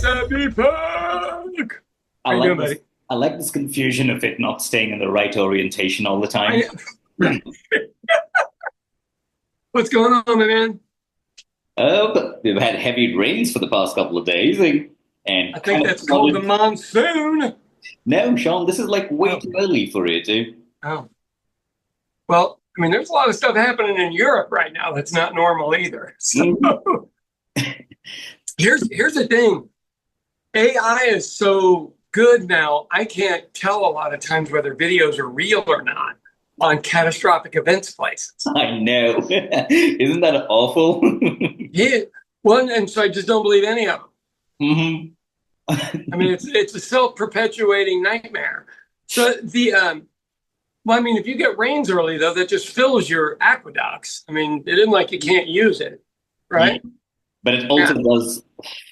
What's up, Deepak? I How you like doing, this. buddy? I like this confusion of it not staying in the right orientation all the time. I, what's going on, my man? But we've had heavy rains for the past couple of days and I kind think of that's called the flooded. monsoon. No, Sean, this is like way Oh, too early for it. oh. Well, I mean, there's a lot of stuff happening in Europe right now that's not normal either. So Mhm. here's the thing. AI is so good now, I can't tell a lot of times whether videos are real or not on catastrophic events places. I know. Isn't that awful? Yeah. One, and so I just don't believe any of them. hmm I mean, it's a self-perpetuating nightmare. So well, I mean, if you get rains early though, that just fills your aqueducts. I mean, it isn't like you can't use it, Yeah, right? but it Yeah. also does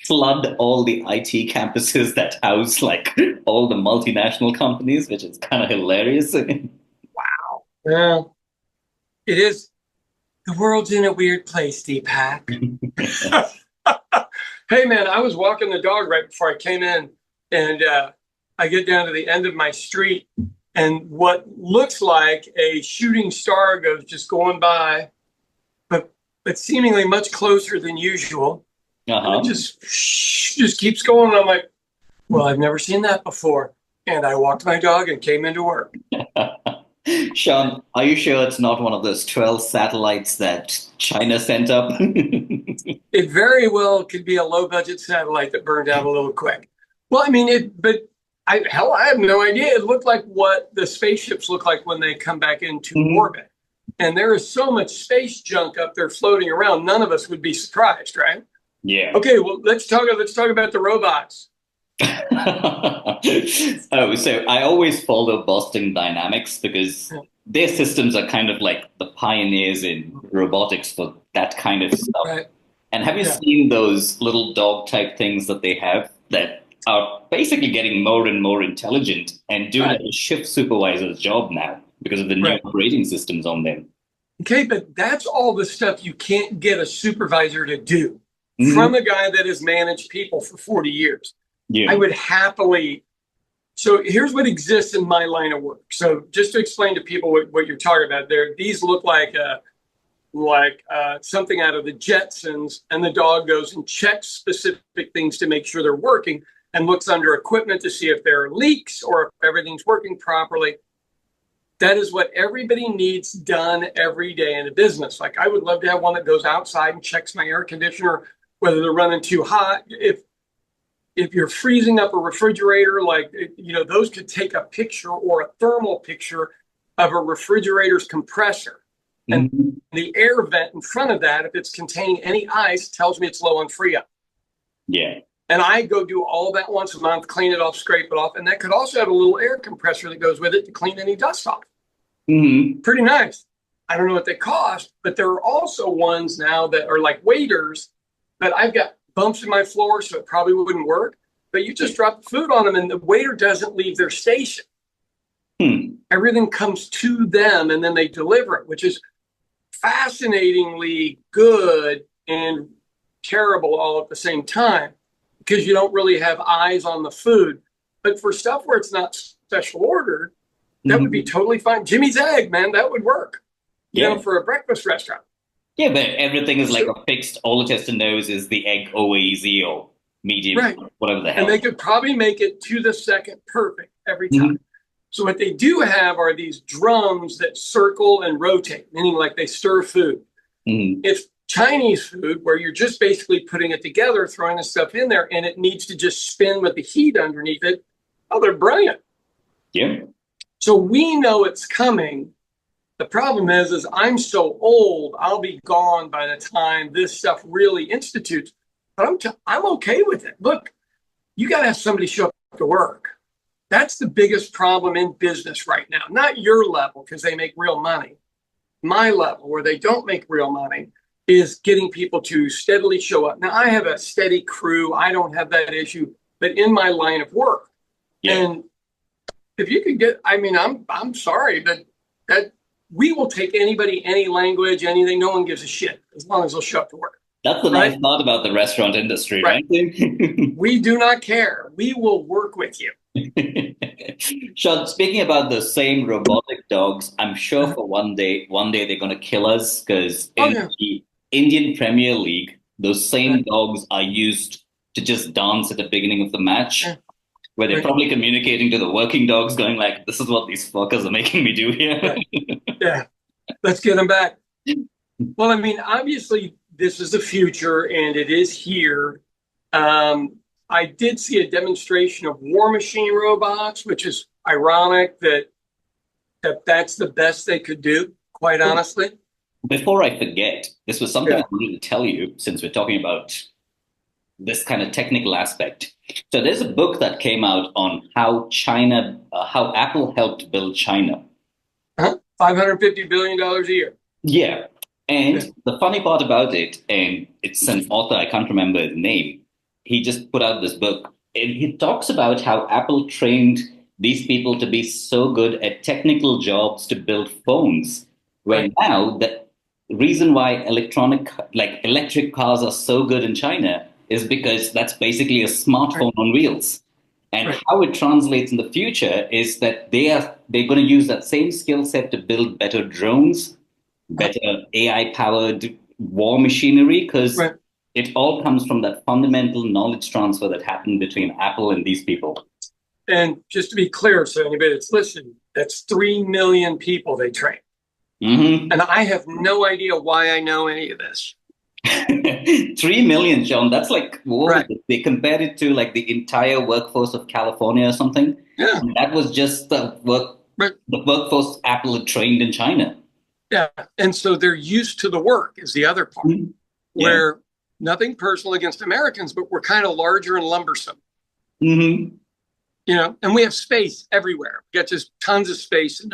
flood all the IT campuses that house like all the multinational companies, which is kind of hilarious. Yeah. It is. The world's in a weird place, Deepak. Hey, man, I was walking the dog right before I came in, and I get down to the end of my street, and what looks like a shooting star goes just going by, but seemingly much closer than usual, and it Uh-huh. just keeps going. And I'm like, well, I've never seen that before, and I walked my dog and came into work. Sean, are you sure it's not one of those 12 satellites that China sent up? It very well could be a low budget satellite that burned out a little quick. Well, I mean, I have no idea. It looked like what the spaceships look like when they come back into Mhm. orbit. And there is so much space junk up there floating around, none of us would be surprised, right? Yeah. Okay, well, let's talk about the robots. Oh, so I always follow Boston Dynamics because their systems are kind of like the pioneers in robotics for that kind of stuff. Right. And have you Yeah. seen those little dog type things that they have that are basically getting more and more intelligent and do like Right. a shift supervisor's job now because of the new Right. operating systems on them? Okay, but that's all the stuff you can't get a supervisor to do hmm from a guy that has managed people for 40 years. I Yeah. would happily. So here's what exists in my line of work. So just to explain to people what you're talking about there, these look like something out of the Jetsons, and the dog goes and checks specific things to make sure they're working and looks under equipment to see if there are leaks or if everything's working properly. That is what everybody needs done every day in a business. Like I would love to have one that goes outside and checks my air conditioner, whether they're running too hot. If you're freezing up a refrigerator, like, those could take a picture or a thermal picture of a refrigerator's compressor. And hmm the air vent in front of that, if it's containing any ice, tells me it's low on Freon. Yeah. And I go do all that once a month, clean it off, scrape it off. And that could also have a little air compressor that goes with it to clean any dust off. hmm Pretty nice. I don't know what they cost, but there are also ones now that are like waiters that I've got bumps in my floor, so it probably wouldn't work. But you just drop the food on them, and the waiter doesn't leave their station. Hmm. Everything comes to them, and then they deliver it, which is fascinatingly good and terrible all at the same time because you don't really have eyes on the food. But for stuff where it's not special ordered, that would be hmm totally fine. Jimmy's Egg, man, that would work, Yeah. for a breakfast restaurant. Yeah, but everything is like So, a fixed, all it has to know is the egg OAZ or medium, right. whatever the And they hell. could probably make it to the second perfect every time. hmm So what they do have are these drums that circle and rotate, meaning like they stir food. hmm It's Chinese food where you're just basically putting it together, throwing the stuff in there, and it needs to just spin with the heat underneath it. Oh, they're brilliant. Yeah. So we know it's coming. The problem is I'm so old, I'll be gone by the time this stuff really institutes. But I'm okay with it. Look, you got to have somebody show up to work. That's the biggest problem in business right now. Not your level, because they make real money. My level, where they don't make real money, is getting people to steadily show up. Now, I have a steady crew. I don't have that issue, but in my line of work. Yeah. And if you could get, I mean, I'm sorry, but that we will take anybody, any language, anything. No one gives a shit as long as they'll show up to work. That's the nice part about the restaurant industry, right? We do not care. We will work with you. Sean, speaking about the same robotic dogs, I'm sure for one day they're going to kill us because in the Indian Premier League, those same dogs are used to just dance at the beginning of the match, where they're probably communicating to the working dogs, going like, "This is what these fuckers are making me do here." Yeah, let's get them back. Well, I mean, obviously, this is the future, and it is here. I did see a demonstration of war machine robots, which is ironic that that's the best they could do, quite honestly. Before I forget, this was something I wanted to tell you since we're talking about this kind of technical aspect. So there's a book that came out on how how Apple helped build China. $550 billion a year. Yeah. And the funny part about it, and it's an author, I can't remember his name, he just put out this book, and he talks about how Apple trained these people to be so good at technical jobs to build phones, where now the reason why electric cars are so good in China is because that's basically a smartphone on wheels. And how it translates in the future is that they're going to use that same skill set to build better drones, better AI-powered war machinery, because it all comes from that fundamental knowledge transfer that happened between Apple and these people. And just to be clear, so anybody that's listening, that's 3 million people they train. And I have no idea why I know any of this. 3 million, John. That's like, they compared it to like the entire workforce of California or something. Yeah. And that was just the workforce Apple had trained in China. Yeah. And so they're used to the work is the other part, where nothing personal against Americans, but we're kind of larger and lumbersome. You know, and we have space everywhere. We got just tons of space. And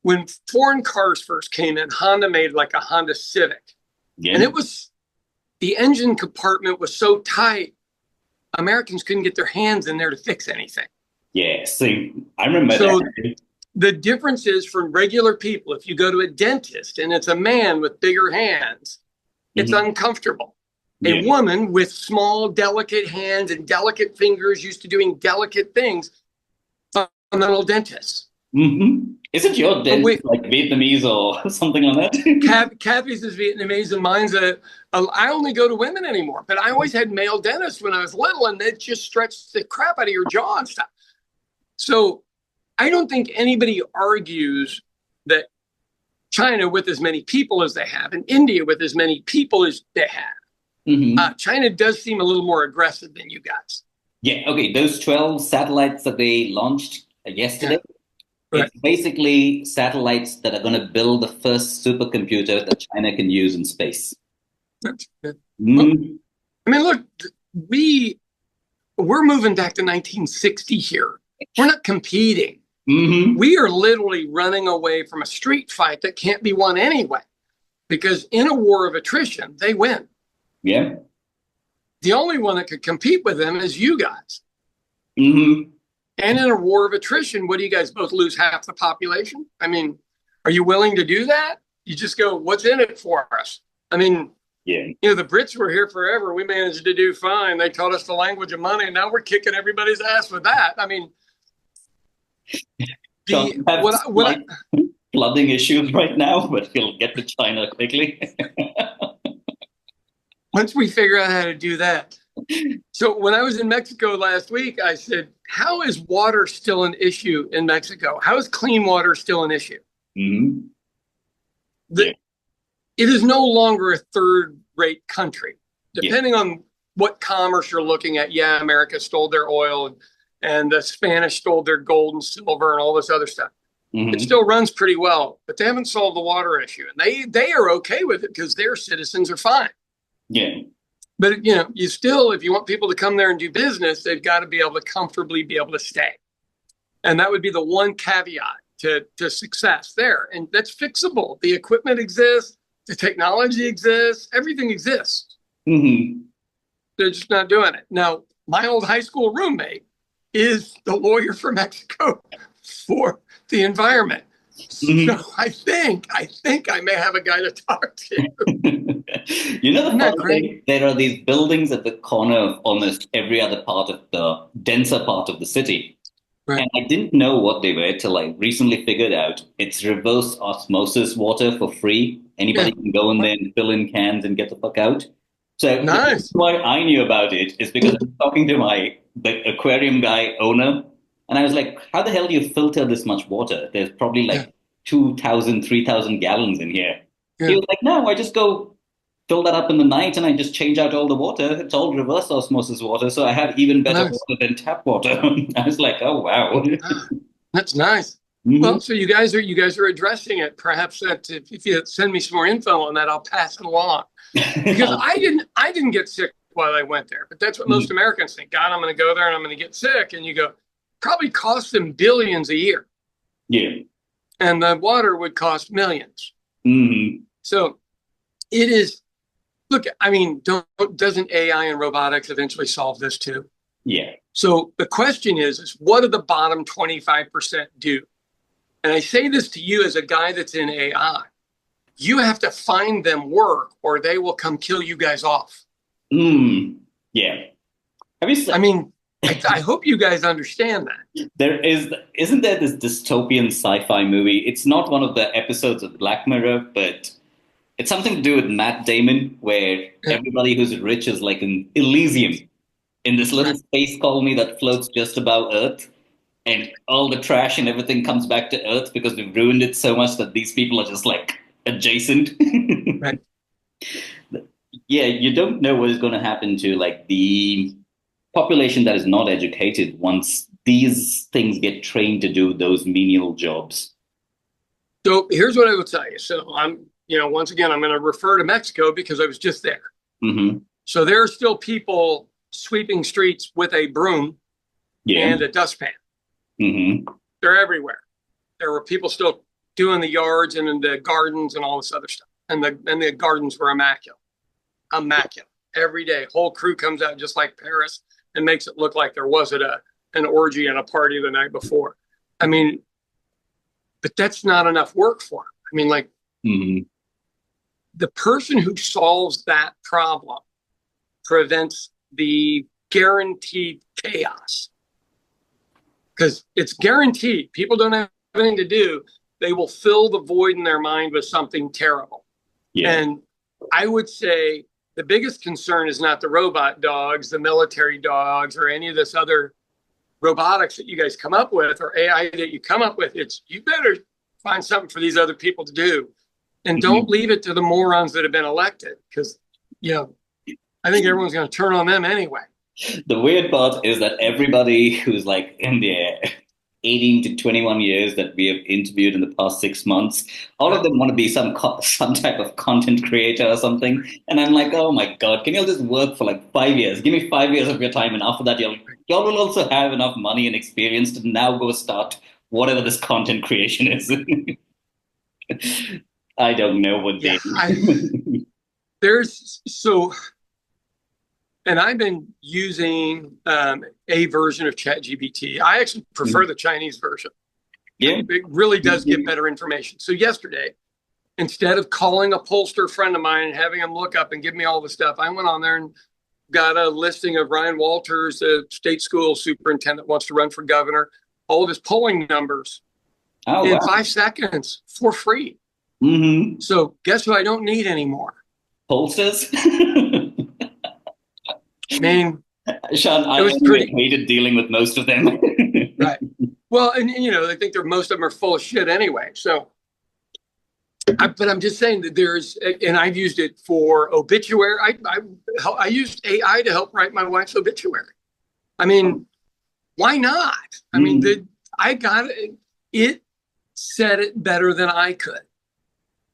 when foreign cars first came in, Honda made like a Honda Civic. And the engine compartment was so tight, Americans couldn't get their hands in there to fix anything. Yeah, see, I remember that. The difference is from regular people, if you go to a dentist and it's a man with bigger hands, it's uncomfortable. A woman with small, delicate hands and delicate fingers used to doing delicate things, fundamental dentists. Isn't your dentist like Vietnamese or something like that? Kathy's is Vietnamese and mine's I only go to women anymore, but I always had male dentists when I was little and they just stretched the crap out of your jaw and stuff. So I don't think anybody argues that China with as many people as they have and India with as many people as they have. China does seem a little more aggressive than you guys. Yeah, okay. Those 12 satellites that they launched yesterday, it's basically satellites that are going to build the first supercomputer that China can use in space. That's good. Well, I mean, look, we're moving back to 1960 here. We're not competing. We are literally running away from a street fight that can't be won anyway, because in a war of attrition, they win. Yeah. The only one that could compete with them is you guys. And in a war of attrition, what do you guys both lose half the population? I mean, are you willing to do that? You just go, what's in it for us? I mean, you know, the Brits were here forever. We managed to do fine. They taught us the language of money, and now we're kicking everybody's ass with that. I mean, flooding issues right now, but he'll get to China quickly. Once we figure out how to do that. So when I was in Mexico last week, I said, how is water still an issue in Mexico? How is clean water still an issue? It is no longer a third-rate country. Depending on what commerce you're looking at, America stole their oil and the Spanish stole their gold and silver and all this other stuff. It still runs pretty well, but they haven't solved the water issue. And they are okay with it because their citizens are fine. But, you know, you still, if you want people to come there and do business, they've got to be able to comfortably be able to stay. And that would be the one caveat to success there. And that's fixable. The equipment exists. The technology exists. Everything exists. They're just not doing it. Now, my old high school roommate is the lawyer for Mexico for the environment. So I think I may have a guy to talk to. You know, the Isn't that funny great? thing, there are these buildings at the corner of almost every other part of the denser part of the city. Right. And I didn't know what they were till I recently figured out it's reverse osmosis water for free. Anybody Yeah. can go in there and fill in cans and get the fuck out. So the reason Nice. why I knew about it is because I was talking to the aquarium guy owner, and I was like, how the hell do you filter this much water? There's probably Yeah. like 2,000, 3,000 gallons in here. He Yeah. was like, no, I just go fill that up in the night and I just change out all the water. It's all reverse osmosis water. So I have even better Nice. water than tap water. I was like, oh, wow. Ah, that's nice. Mhm. Well, so you guys are addressing it. Perhaps that if you send me some more info on that, I'll pass it along. Because I didn't get sick while I went there, but that's what most Americans think. God, I'm going to go there and I'm going to get sick. And you go, probably costs them billions a year, Yeah. and the water would cost millions. Mhm. So it is. Look, I mean, doesn't AI and robotics eventually solve this too? Yeah. So the question is what do the bottom 25% do? And I say this to you as a guy that's in AI. You have to find them work or they will come kill you guys off. Yeah. Have you I mean, I hope you guys understand that. isn't there this dystopian sci-fi movie? It's not one of the episodes of Black Mirror, but it's something to do with Matt Damon, where everybody who's rich is like in Elysium, in this little space colony that floats just above Earth, and all the trash and everything comes back to Earth because we've ruined it so much that these people are just like adjacent. Right. Yeah, you don't know what is going to happen to like the population that is not educated once these things get trained to do those menial jobs. So here's what I will tell you. So once again, I'm going to refer to Mexico because I was just there. Mm-hmm. So there are still people sweeping streets with a broom Yeah. and a dustpan. Mm-hmm. They're everywhere. There were people still doing the yards and in the gardens and all this other stuff. And the gardens were immaculate. Immaculate. Every day, whole crew comes out just like Paris and makes it look like there wasn't an orgy and a party the night before. I mean, but that's not enough work for them. I mean, like, the person who solves that problem prevents the guaranteed chaos. Because it's guaranteed. People don't have anything to do. They will fill the void in their mind with something terrible. Yeah. And I would say the biggest concern is not the robot dogs, the military dogs, or any of this other robotics that you guys come up with or AI that you come up with. It's you better find something for these other people to do. And don't leave it to the morons that have been elected because, I think everyone's going to turn on them anyway. The weird part is that everybody who's like in their 18 to 21 years that we have interviewed in the past 6 months, all of them want to be some type of content creator or something. And I'm like, oh my God, can you all just work for like 5 years? Give me 5 years of your time. And after that, y'all will also have enough money and experience to now go start whatever this content creation is. I don't know what they and I've been using a version of ChatGPT. I actually prefer the Chinese version. Yeah. It really does give better information. So yesterday, instead of calling a pollster friend of mine and having him look up and give me all the stuff, I went on there and got a listing of Ryan Walters, the state school superintendent, wants to run for governor, all of his polling numbers in 5 seconds for free. Mm-hmm. So guess who I don't need anymore? Pollsters? I mean, Sean, I hated dealing with most of them. Right. Well, and I think most of them are full of shit anyway. So, but I'm just saying that and I've used it for obituary. I used AI to help write my wife's obituary. I mean, why not? I mean, I got it. It said it better than I could.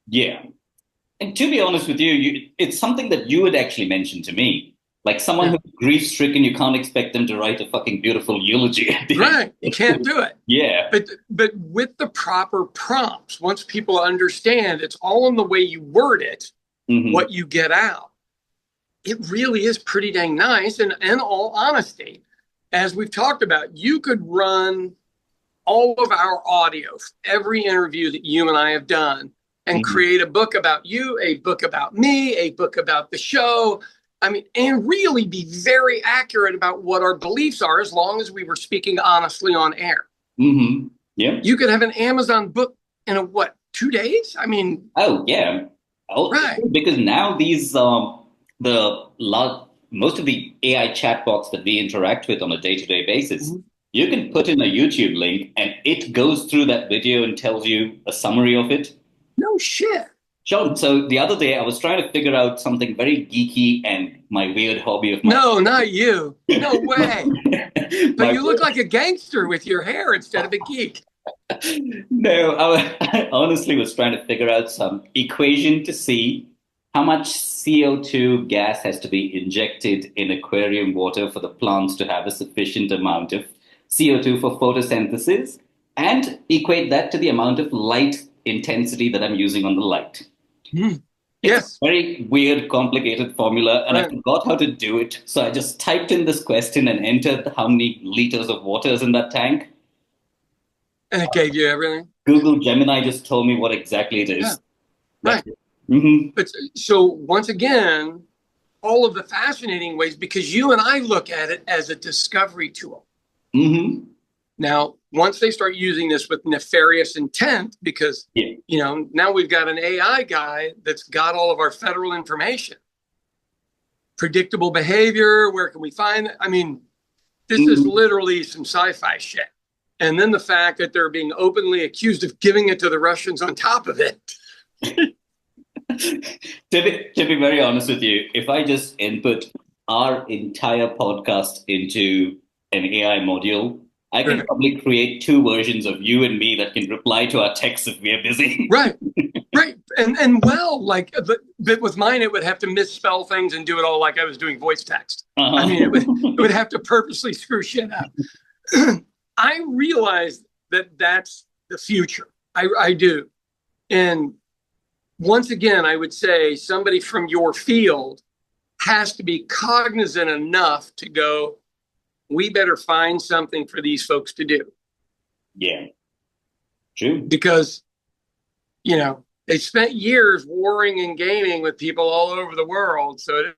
Yeah. And to be honest with you, it's something that you had actually mentioned to me. Like someone who's grief-stricken, you can't expect them to write a fucking beautiful eulogy. Right. You can't do it. Yeah. But with the proper prompts, once people understand it's all in the way you word it, what you get out. It really is pretty dang nice. And in all honesty, as we've talked about, you could run all of our audio, every interview that you and I have done, and create a book about you, a book about me, a book about the show. I mean, and really be very accurate about what our beliefs are, as long as we were speaking honestly on air. Yeah. You could have an Amazon book in 2 days? I mean. Oh, yeah. Right. Because now these, most of the AI chatbots that we interact with on a day-to-day basis, you can put in a YouTube link and it goes through that video and tells you a summary of it. No shit. John, so the other day I was trying to figure out something very geeky and my weird hobby of mine. No, not you. No way. But you look like a gangster with your hair instead of a geek. No, I honestly was trying to figure out some equation to see how much CO2 gas has to be injected in aquarium water for the plants to have a sufficient amount of CO2 for photosynthesis, and equate that to the amount of light intensity that I'm using on the light. It's a very weird, complicated formula, and I forgot how to do it. So I just typed in this question and entered how many liters of water is in that tank. And it gave you everything? Google Gemini just told me what exactly it is. Yeah. Right. But so once again, all of the fascinating ways, because you and I look at it as a discovery tool. Now, once they start using this with nefarious intent, because, now we've got an AI guy that's got all of our federal information, predictable behavior, where can we find it? I mean, this is literally some sci-fi shit. And then the fact that they're being openly accused of giving it to the Russians on top of it. To be very honest with you, if I just input our entire podcast into an AI module, I can probably create 2 versions of you and me that can reply to our texts if we're busy. Right. And but with mine, it would have to misspell things and do it all like I was doing voice text. I mean, it would have to purposely screw shit up. I realize that that's the future. I do. And once again, I would say somebody from your field has to be cognizant enough to go, we better find something for these folks to do. Yeah, true. Because, they spent years warring and gaming with people all over the world. So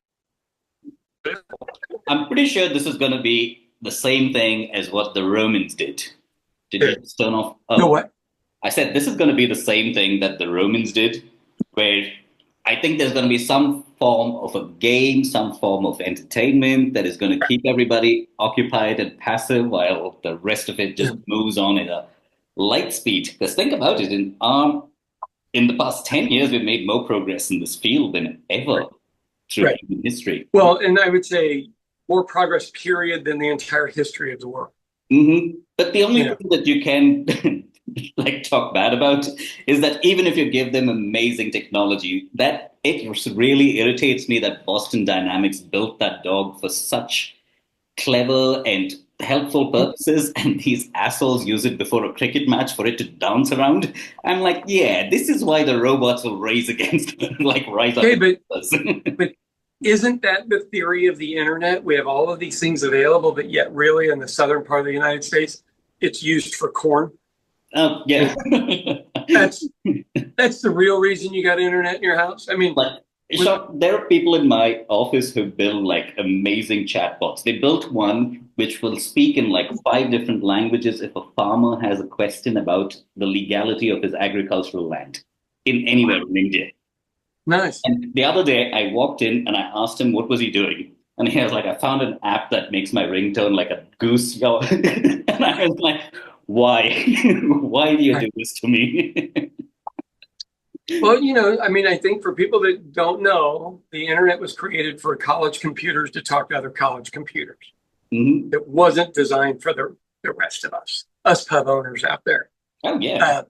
I'm pretty sure this is going to be the same thing as what the Romans did. Did you just turn off? Oh. No, what? I said this is going to be the same thing that the Romans did, where I think there's going to be some form of a game, some form of entertainment that is going to keep everybody occupied and passive while the rest of it just moves on at a light speed. Because think about it, in the past 10 years, we've made more progress in this field than ever through human history. Well, and I would say more progress, period, than the entire history of the world. But the only thing that you can talk bad about is that even if you give them amazing technology, that it really irritates me that Boston Dynamics built that dog for such clever and helpful purposes, and these assholes use it before a cricket match for it to dance around. I'm like, this is why the robots will race against rise up. But isn't that the theory of the internet? We have all of these things available, but yet really in the southern part of the United States, it's used for corn. Oh, yeah. That's the real reason you got internet in your house. I mean, there are people in my office who build amazing chatbots. They built one which will speak in 5 different languages if a farmer has a question about the legality of his agricultural land in anywhere in India. Nice. And the other day I walked in and I asked him what was he doing. And he was like, I found an app that makes my ringtone like a goose. And I was like, why? Why do you do this to me? Well, I think for people that don't know, the internet was created for college computers to talk to other college computers. It wasn't designed for the rest of us pub owners out there. Oh, yeah.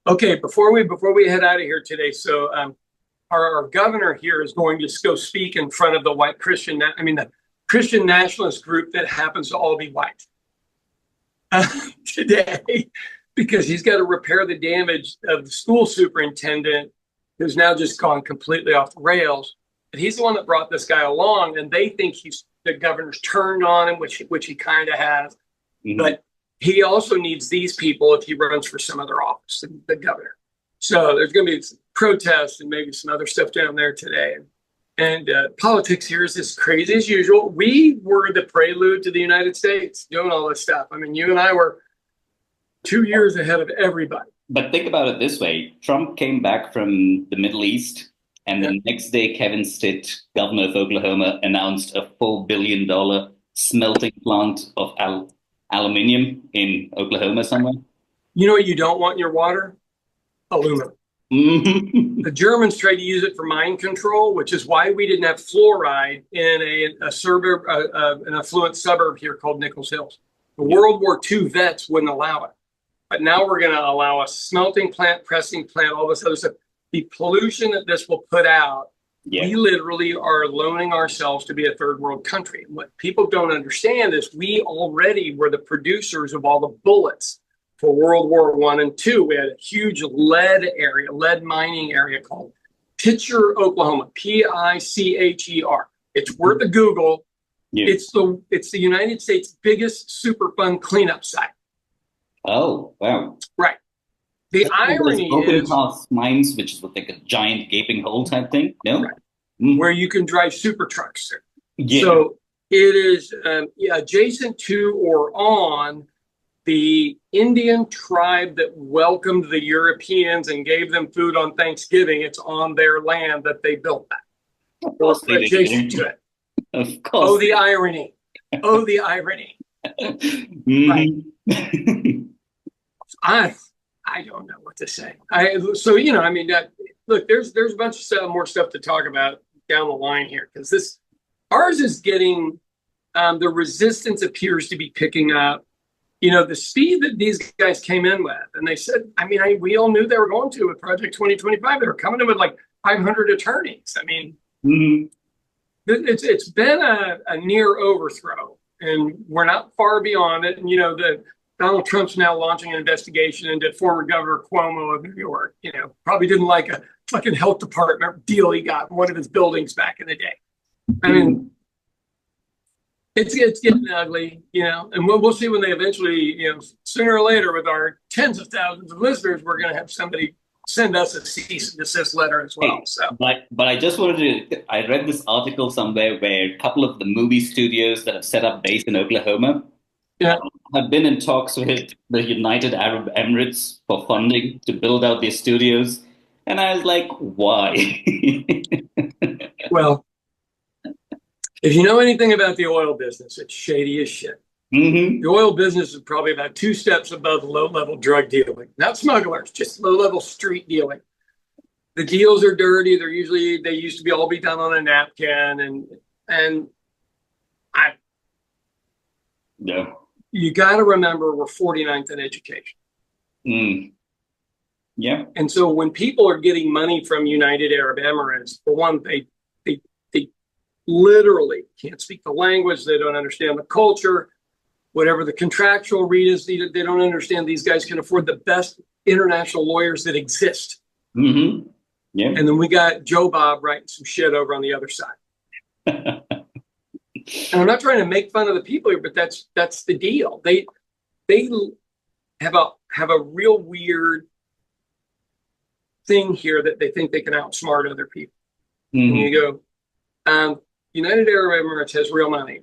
Okay, before we head out of here today, so our governor here is going to go speak in front of the the Christian nationalist group that happens to all be white today, because he's got to repair the damage of the school superintendent who's now just gone completely off the rails. And he's the one that brought this guy along, and they think the governor's turned on him, which he kind of has. But he also needs these people if he runs for some other office, the governor. So there's going to be some protests and maybe some other stuff down there today. And politics here is as crazy as usual. We were the prelude to the United States doing all this stuff. I mean, you and I were 2 years ahead of everybody. But think about it this way. Trump came back from the Middle East, and the next day, Kevin Stitt, governor of Oklahoma, announced a $4 billion smelting plant of aluminium in Oklahoma somewhere. You know what you don't want in your water? Aluminum. The Germans tried to use it for mine control, which is why we didn't have fluoride in a suburb, an affluent suburb here called Nichols Hills. The World War II vets wouldn't allow it. But now we're going to allow a smelting plant, pressing plant, all this other stuff. The pollution that this will put out, we literally are loaning ourselves to be a third world country. And what people don't understand is we already were the producers of all the bullets for World War I and II. We had a huge lead mining area called Pitcher, Oklahoma, Picher. It's worth a Google. Yeah. It's the United States' biggest Superfund cleanup site. Oh, wow. Right. The irony is open-cast mines, which is like a giant gaping hole type thing, no? Right. Where you can drive super trucks through. Yeah. So it is adjacent to or on the Indian tribe that welcomed the Europeans and gave them food on Thanksgiving. It's on their land that they built that. Of course adjacent to it. Of course. Oh, the irony. Oh, the irony. Right. I don't know what to say. Look, there's a bunch of more stuff to talk about down the line here, because ours is getting the resistance appears to be picking up. You know, the speed that these guys came in with, and they said, we all knew they were going to with Project 2025. They were coming in with like 500 attorneys. I mean, it's been a near overthrow, and we're not far beyond it. And Donald Trump's now launching an investigation into former Governor Cuomo of New York. Probably didn't like a fucking health department deal he got in one of his buildings back in the day. I mean, it's getting ugly, and we'll see when they eventually, sooner or later, with our tens of thousands of listeners, we're going to have somebody send us a cease and desist letter as well. So, but I just wanted to. I read this article somewhere where a couple of the movie studios that have set up base in Oklahoma have been in talks with the United Arab Emirates for funding to build out their studios. And I was like, why? Well, if you know anything about the oil business, it's shady as shit. Mm-hmm. The oil business is probably about 2 steps above low-level drug dealing. Not smugglers, just low-level street dealing. The deals are dirty. They used to be all be done on a napkin. You got to remember we're 49th in education. Yeah. And so when people are getting money from United Arab Emirates, for one, they literally can't speak the language. They don't understand the culture. Whatever the contractual read is, they don't understand. These guys can afford the best international lawyers that exist. Mm-hmm. Yeah. And then we got Joe Bob writing some shit over on the other side. And I'm not trying to make fun of the people here, but that's the deal. They have a real weird thing here that they think they can outsmart other people. Mm-hmm. And you go, United Arab Emirates has real money.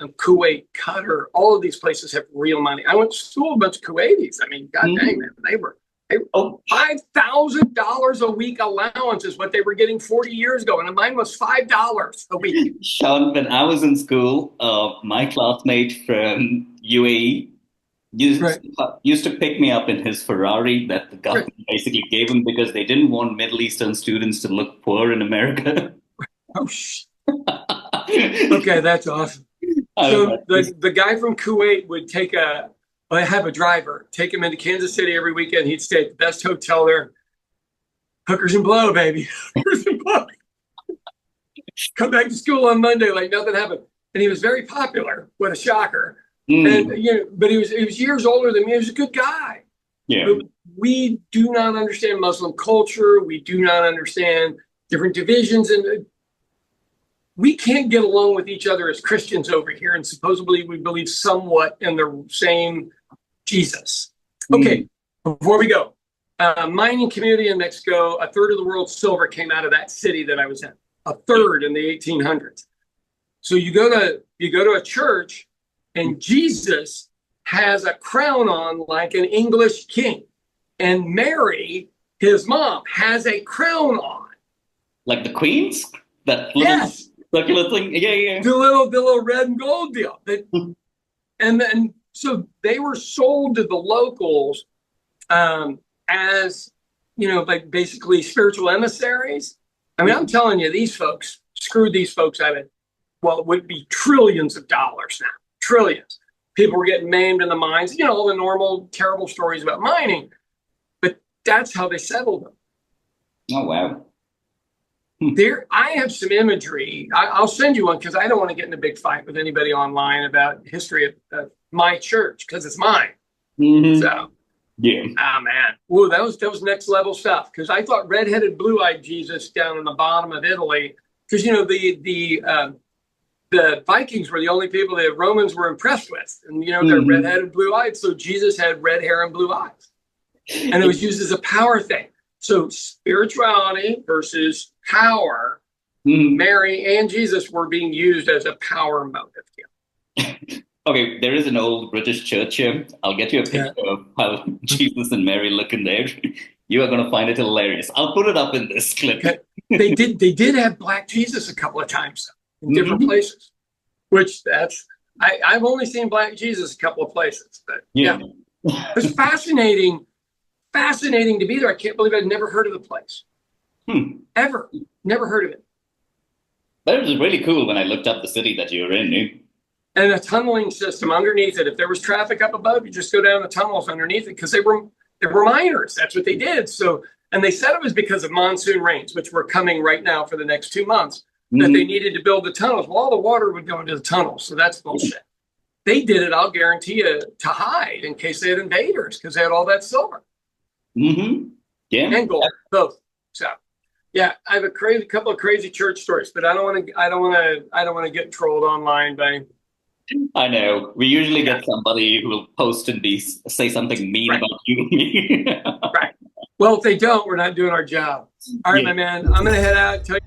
Kuwait, Qatar, all of these places have real money. I went to school with a bunch of Kuwaitis. I mean, God dang, man, they were $5,000 a week allowance is what they were getting 40 years ago, and mine was $5 a week. Sean, when I was in school, my classmate from UAE used to pick me up in his Ferrari that the government basically gave him because they didn't want Middle Eastern students to look poor in America. Oh, okay, that's awesome. So the guy from Kuwait would have a driver, take him into Kansas City every weekend. He'd stay at the best hotel there. Hookers and blow, baby. Hookers and blow. Come back to school on Monday like nothing happened. And he was very popular. What a shocker. And but he was years older than me. He was a good guy. Yeah. But we do not understand Muslim culture. We do not understand different divisions, and we can't get along with each other as Christians over here. And supposedly we believe somewhat in the same Jesus. Okay, before we go, mining community in Mexico, a third of the world's silver came out of that city that I was in. A third in the 1800s. So you go to a church, and Jesus has a crown on like an English king, and Mary, his mom, has a crown on, like the queens. That little yes, circular thing. Yeah. the little red and gold deal. And then so they were sold to the locals as, like basically spiritual emissaries. I mean, I'm telling you, these folks screwed these folks out of, well, it would be trillions of dollars now, trillions. People were getting maimed in the mines, all the normal terrible stories about mining, but that's how they settled them. Oh, wow. I have some imagery. I'll send you one because I don't want to get in a big fight with anybody online about history of my church because it's mine. So, yeah. oh man, whoa, that was next level stuff. Because I thought redheaded, blue-eyed Jesus down in the bottom of Italy. Because the Vikings were the only people the Romans were impressed with, and they're redheaded, blue-eyed. So Jesus had red hair and blue eyes, and it was used as a power thing. So spirituality versus power, Mary and Jesus were being used as a power motive. Okay, there is an old British church here. I'll get you a picture of how Jesus and Mary look in there. You are going to find it hilarious. I'll put it up in this clip. They did have black Jesus a couple of times in different places, which I've only seen black Jesus a couple of places, but yeah. It's fascinating to be there. I can't believe I'd never heard of the place. Ever. Never heard of it. But it was really cool when I looked up the city that you were in. And a tunneling system underneath it. If there was traffic up above, you just go down the tunnels underneath it because they were miners. That's what they did. So, and they said it was because of monsoon rains, which were coming right now for the next 2 months, that they needed to build the tunnels. Well, all the water would go into the tunnels. So that's bullshit. They did it, I'll guarantee you, to hide in case they had invaders because they had all that silver. Yeah. And gold, both. So, yeah, I have a couple of crazy church stories, but I don't want to get trolled online by. I know. We usually get somebody who will post and say something mean about you. Right. Well, if they don't, we're not doing our job. All right, my man. I'm going to head out. Tell you